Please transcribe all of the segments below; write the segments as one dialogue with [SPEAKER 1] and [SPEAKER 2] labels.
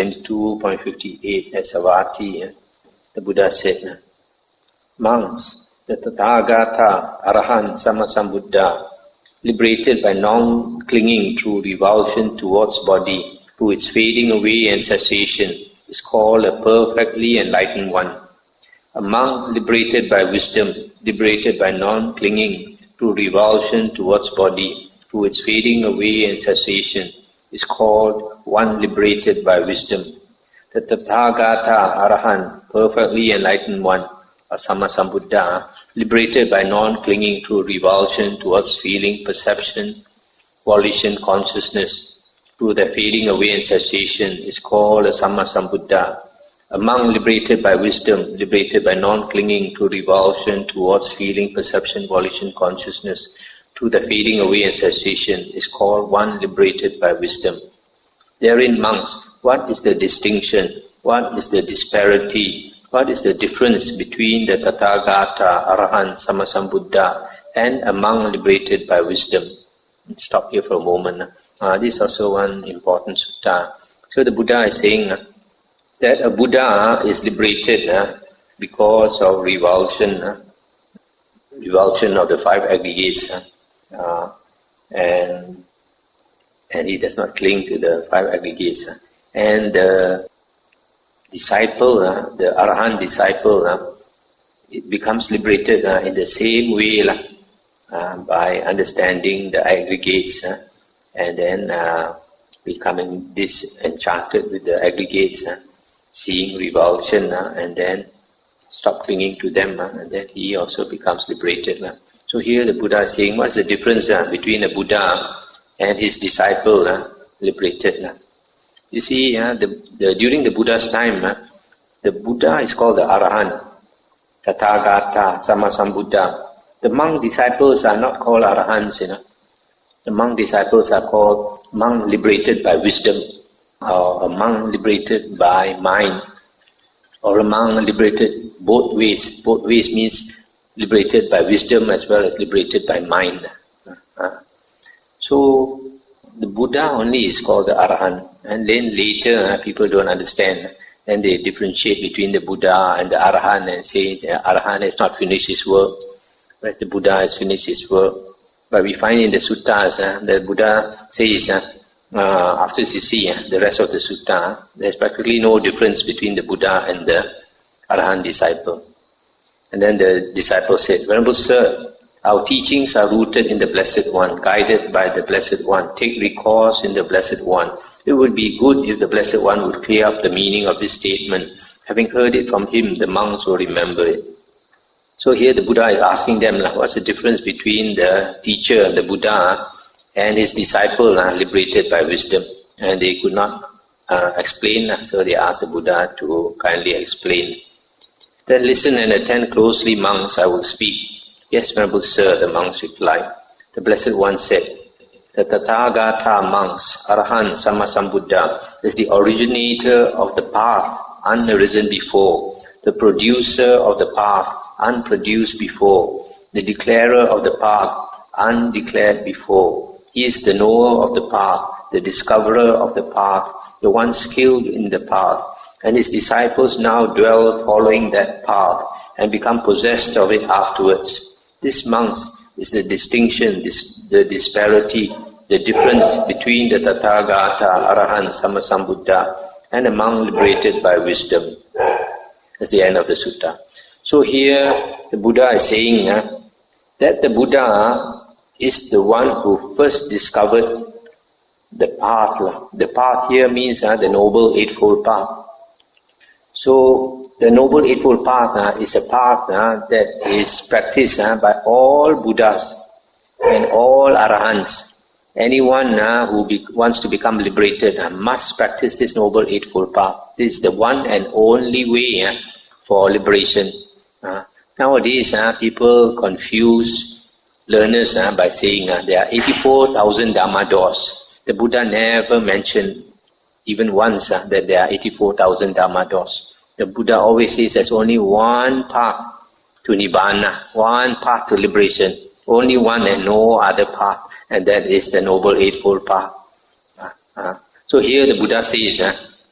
[SPEAKER 1] 22.58 at Savatthi, the Buddha said, monks, the Tathagata, Arahant, Sammasambuddha, liberated by non-clinging through revulsion towards body, through its fading away and cessation, is called a perfectly enlightened one. A monk liberated by wisdom, liberated by non-clinging through revulsion towards body, through its fading away and cessation, is called one liberated by wisdom. The Tathagata, Arahant, perfectly enlightened one, a Sammasambuddha, liberated by non-clinging through revulsion towards feeling, perception, volition, consciousness, through the fading away and cessation, is called a Sammasambuddha. A monk liberated by wisdom, liberated by non-clinging through revulsion towards feeling, perception, volition, consciousness, through the fading away and cessation, is called one liberated by wisdom. Therein, monks, what is the distinction? What is the disparity? What is the difference between the Tathagata, Arahant, Sammasambuddha and a monk liberated by wisdom? Stop here for a moment. This is also one important sutta. So the Buddha is saying that a Buddha is liberated because of revulsion of the five aggregates, and he does not cling to the five aggregates. And the disciple, the Arahant disciple, it becomes liberated in the same way by understanding the aggregates and then becoming disenchanted with the aggregates, seeing revulsion and then stop clinging to them, and then he also becomes liberated. So here the Buddha is saying, what's the difference between a Buddha and his disciple liberated? You see, during the Buddha's time, the Buddha is called the Arahant, Tathagata, Sammasambuddha. The monk disciples are not called Arahants, The monk disciples are called monk liberated by wisdom, or a monk liberated by mind, or a monk liberated both ways. Both ways means liberated by wisdom as well as liberated by mind. So the Buddha only is called the Arahant, and then later people don't understand, and they differentiate between the Buddha and the Arahant and say the Arahant has not finished his work, whereas the Buddha has finished his work. But we find in the suttas, the Buddha says, after you see the rest of the sutta, there's practically no difference between the Buddha and the Arahant disciple. And then the disciple said, Venerable Sir, our teachings are rooted in the Blessed One, guided by the Blessed One. Take recourse in the Blessed One. It would be good if the Blessed One would clear up the meaning of this statement. Having heard it from him, the monks will remember it. So here the Buddha is asking them, what's the difference between the teacher, the Buddha, and his disciple liberated by wisdom? And they could not explain, so they asked the Buddha to kindly explain. Then listen and attend closely, monks, I will speak. Yes, Venerable Sir, the monks replied. The Blessed One said, the Tathagata monks, Arahant, Sammasambuddha, is the originator of the path, unarisen before, the producer of the path, unproduced before, the declarer of the path, undeclared before. He is the knower of the path, the discoverer of the path, the one skilled in the path, and his disciples now dwell following that path and become possessed of it afterwards. This, monks, is the distinction, the disparity, the difference between the Tathagata, Arahant, Sammasambuddha, and a monk liberated by wisdom. That's the end of the sutta. So here the Buddha is saying that the Buddha is the one who first discovered the path. The path here means the Noble Eightfold Path. So the Noble Eightfold Path is a path that is practiced by all Buddhas and all Arahants. Anyone who wants to become liberated must practice this Noble Eightfold Path. This is the one and only way for liberation. Nowadays, people confuse learners by saying there are 84,000 Dhamma doors. The Buddha never mentioned even once that there are 84,000 Dhamma doors. The Buddha always says there's only one path to Nibbana, one path to liberation, only one and no other path, and that is the Noble Eightfold Path. So here the Buddha says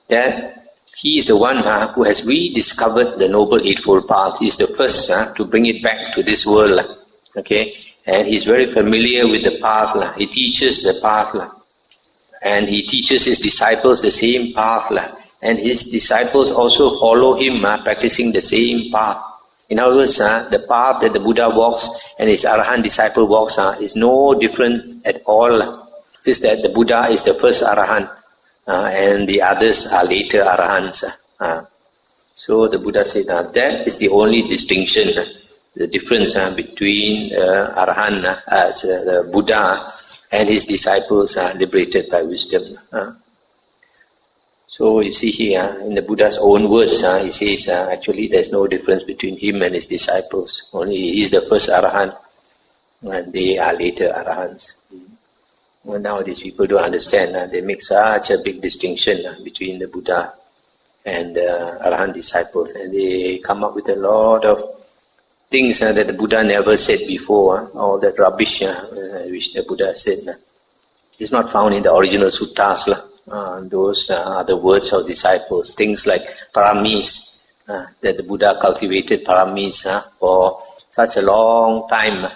[SPEAKER 1] that he is the one who has rediscovered the Noble Eightfold Path. He is the first to bring it back to this world. Okay, and he is very familiar with the path. He teaches the path. And he teaches his disciples the same path. And his disciples also follow him, practicing the same path. In other words, the path that the Buddha walks and his Arahant disciple walks is no different at all. It's just that the Buddha is the first Arahant and the others are later Arahants. So the Buddha said that is the only distinction, the difference between Arahant, the Buddha, and his disciples are liberated by wisdom. So you see here, in the Buddha's own words, he says actually there's no difference between him and his disciples. Only he is the first Arahant and they are later Arahants. Well, nowadays people don't understand. They make such a big distinction between the Buddha and the Arahant disciples, and they come up with a lot of things that the Buddha never said before. All that rubbish which the Buddha said. It's not found in the original suttas. Those are the words of disciples. Things like paramis, that the Buddha cultivated paramis for such a long time,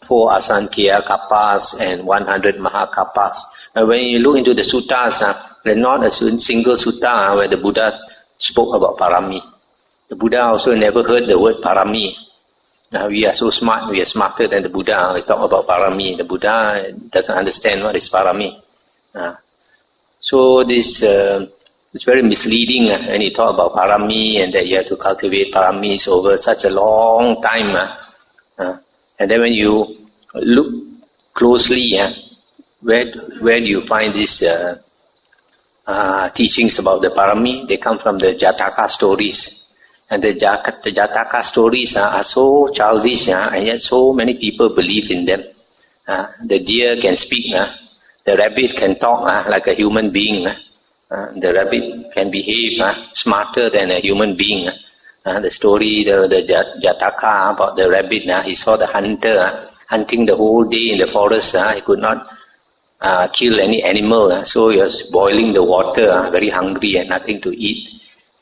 [SPEAKER 1] 4 asankya kappas and 100 mahakappas. And when you look into the suttas, there's not a single sutta where the Buddha spoke about parami. The Buddha also never heard the word parami. We are so smart, we are smarter than the Buddha. We talk about parami. The Buddha doesn't understand what is parami. So this is very misleading when you talk about parami and that you have to cultivate paramis over such a long time. And then when you look closely, where do you find these teachings about the parami? They come from the Jataka stories. And the Jataka stories are so childish, and yet so many people believe in them. The deer can speak. The rabbit can talk like a human being. The rabbit can behave smarter than a human being. The story, the Jataka about the rabbit, he saw the hunter hunting the whole day in the forest. He could not kill any animal, so he was boiling the water, very hungry and nothing to eat.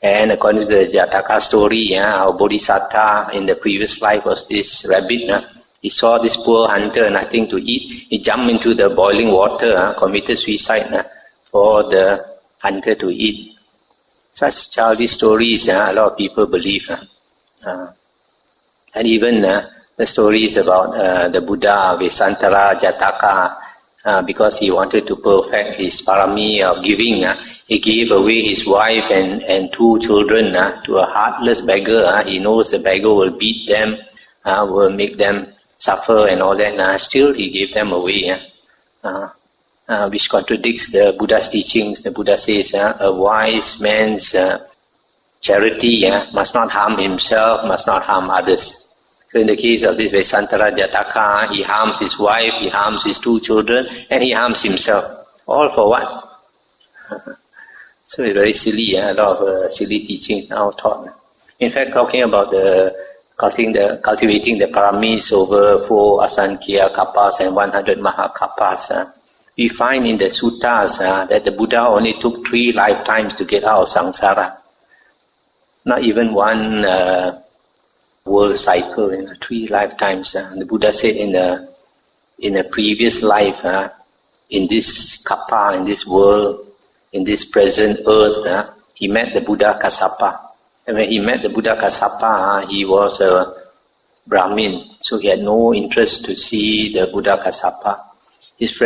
[SPEAKER 1] And according to the Jataka story, our Bodhisattva in the previous life was this rabbit. He saw this poor hunter, nothing to eat. He jumped into the boiling water, committed suicide for the hunter to eat. Such childish stories, a lot of people believe. And even the stories about the Buddha, Vesantara, Jataka, because he wanted to perfect his parami of giving, he gave away his wife and 2 children to a heartless beggar. He knows the beggar will beat them, will make them suffer and all that. Still he gave them away, which contradicts the Buddha's teachings. The Buddha says a wise man's charity must not harm himself, must not harm others. So in the case of this Vesantara Jataka, he harms his wife, he harms his 2 children, and he harms himself. All for what? So it's very silly, a lot of silly teachings now taught. In fact, talking about cultivating the paramis over 4 asankya kappas and 100 mahakappas, we find in the suttas that the Buddha only took 3 lifetimes to get out of samsara. Not even one world cycle, 3 lifetimes. The Buddha said in a previous life, in this kappa, in this world, in this present earth, he met the Buddha Kassapa. And when he met the Buddha Kassapa, he was a Brahmin, so he had no interest to see the Buddha Kassapa. His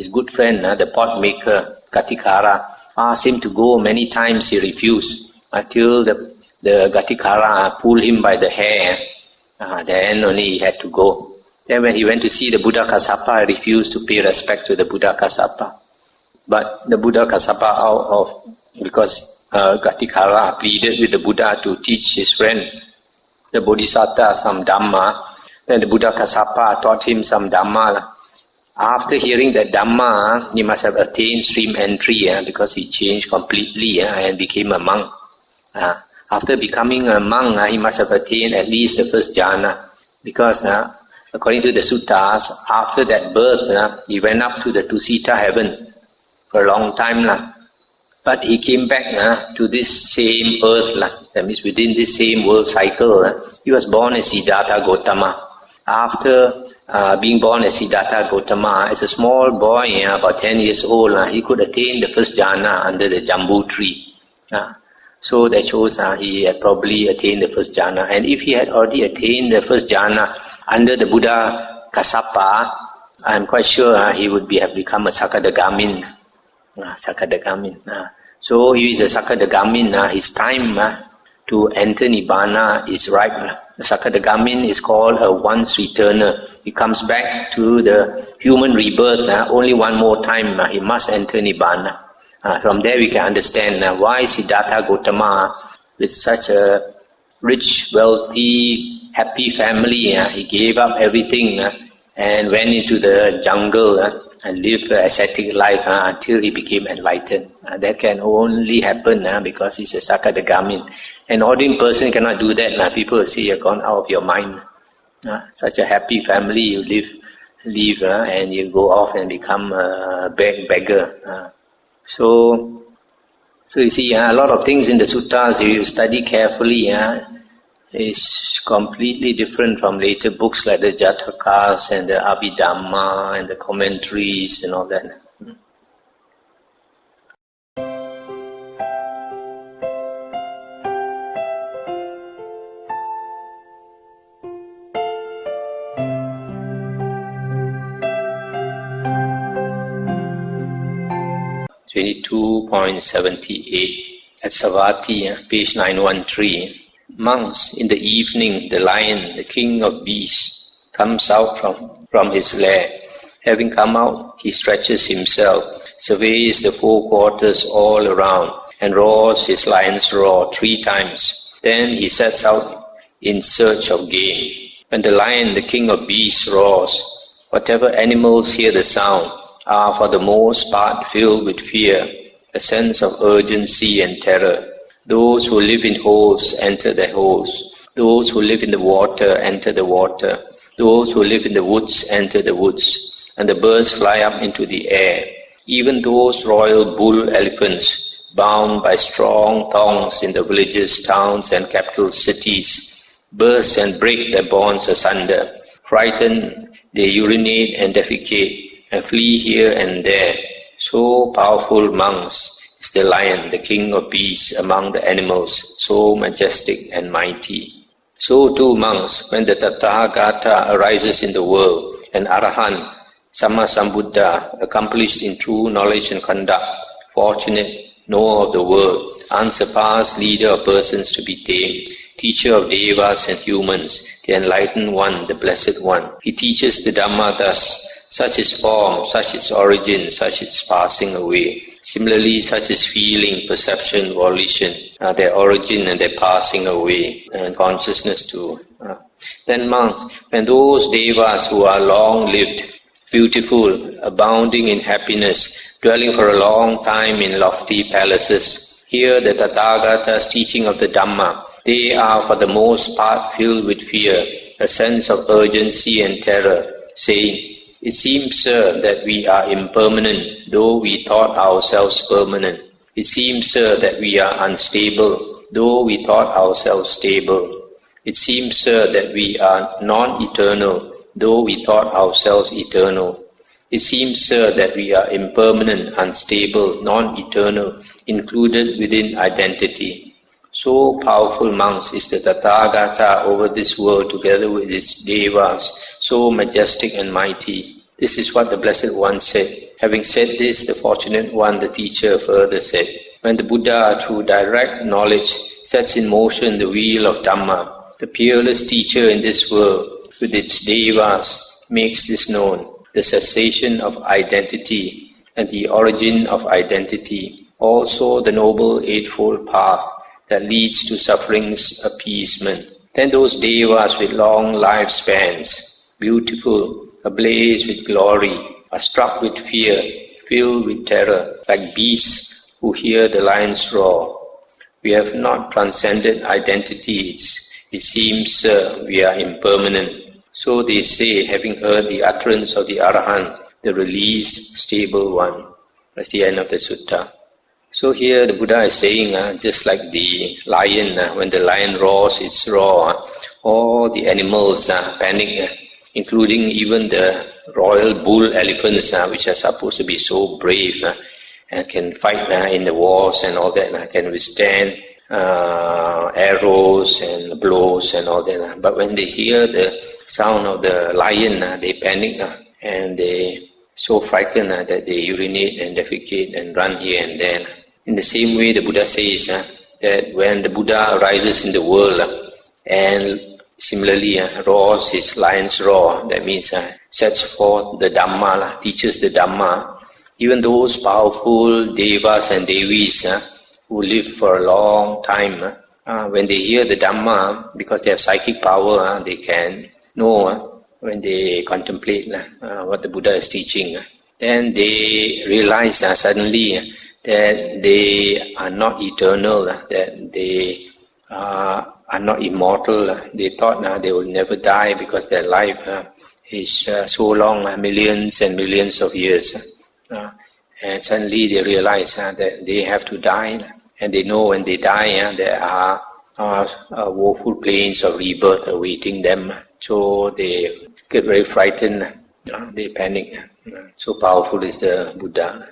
[SPEAKER 1] good friend, the pot maker, Gatikara, asked him to go many times. He refused until the Gatikara pulled him by the hair. Then only he had to go. Then when he went to see the Buddha Kassapa, he refused to pay respect to the Buddha Kassapa. But the Buddha Kassapa, because Gatikara pleaded with the Buddha to teach his friend, the Bodhisattva, some Dhamma, then the Buddha Kassapa taught him some Dhamma. After hearing that Dhamma, he must have attained stream entry because he changed completely and became a monk. After becoming a monk, he must have attained at least the first jhana, because according to the suttas, after that birth, he went up to the Tusita heaven for a long time. But he came back to this same earth, that means within this same world cycle. He was born as Siddhartha Gautama. After being born as Siddhartha Gautama, as a small boy, about 10 years old, he could attain the first jhana under the jambu tree. So that shows he had probably attained the first jhana. And if he had already attained the first jhana under the Buddha Kassapa, I'm quite sure he would have become a Sakadagamin. So he is a Sakadagamin. His time to enter Nibbana is ripe. The Sakadagamin is called a once returner. He comes back to the human rebirth only one more time. He must enter Nibbana. From there we can understand why Siddhartha Gautama, with such a rich, wealthy, happy family, he gave up everything and went into the jungle and lived an ascetic life until he became enlightened. That can only happen because he's a Sakadagamin. An ordinary person cannot do that. People will say you're gone out of your mind. Such a happy family, you live and you go off and become a beggar. So you see, a lot of things in the suttas, if you study carefully, is completely different from later books like the Jatakas and the Abhidhamma and the commentaries and all that. 22.78 at Savatthi, page 913. Monks, in the evening, the lion, the king of beasts, comes out from his lair. Having come out, he stretches himself, surveys the four quarters all around, and roars his lion's roar 3 times. Then he sets out in search of game. When the lion, the king of beasts, roars, whatever animals hear the sound are for the most part filled with fear, a sense of urgency and terror. Those who live in holes enter their holes. Those who live in the water enter the water. Those who live in the woods enter the woods. And the birds fly up into the air. Even those royal bull elephants, bound by strong thongs in the villages, towns and capital cities, burst and break their bonds asunder. Frightened, they urinate and defecate and flee here and there. So powerful, monks, is the lion, the king of beasts among the animals, so majestic and mighty. So too, monks, when the Tathagata arises in the world, an Arahant, Sammasambuddha, accomplished in true knowledge and conduct, fortunate, knower of the world, unsurpassed leader of persons to be tamed, teacher of devas and humans, the enlightened one, the blessed one. He teaches the Dhamma thus: such is form, such is origin, such is passing away. Similarly, such is feeling, perception, volition, their origin and their passing away, and consciousness too. Then monks, when those devas who are long-lived, beautiful, abounding in happiness, dwelling for a long time in lofty palaces, hear the Tathagata's teaching of the Dhamma, they are for the most part filled with fear, a sense of urgency and terror, saying, "It seems, sir, that we are impermanent, though we thought ourselves permanent. It seems, sir, that we are unstable, though we thought ourselves stable. It seems, sir, that we are non-eternal, though we thought ourselves eternal. It seems, sir, that we are impermanent, unstable, non-eternal, included within identity." So powerful, monks, is the Tathagata over this world together with its devas, so majestic and mighty. This is what the Blessed One said. Having said this, the Fortunate One, the teacher, further said, when the Buddha, through direct knowledge, sets in motion the wheel of Dhamma, the peerless teacher in this world, with its devas, makes this known, the cessation of identity and the origin of identity, also the Noble Eightfold Path that leads to suffering's appeasement. Then those devas with long lifespans, beautiful, ablaze with glory, are struck with fear, filled with terror, like beasts who hear the lion's roar. We have not transcended identities. It seems, sir, we are impermanent. So they say, having heard the utterance of the Arahant, the released, stable one. That's the end of the sutta. So here the Buddha is saying, just like the lion, when the lion roars, its roar, all the animals panic, including even the royal bull elephants, which are supposed to be so brave and can fight in the wars and all that, can withstand arrows and blows and all that. But when they hear the sound of the lion, they panic and they so frightened that they urinate and defecate and run here and there. In the same way, the Buddha says that when the Buddha arises in the world and similarly roars his lion's roar, that means sets forth the Dhamma, teaches the Dhamma, even those powerful devas and devis who live for a long time, when they hear the Dhamma, because they have psychic power, they can know when they contemplate what the Buddha is teaching. Then they realize suddenly that they are not eternal, that they are not immortal. They thought they will never die because their life is so long, millions and millions of years. And suddenly they realize that they have to die, and they know when they die there are woeful plains of rebirth awaiting them. So they get very frightened, they panic. So powerful is the Buddha.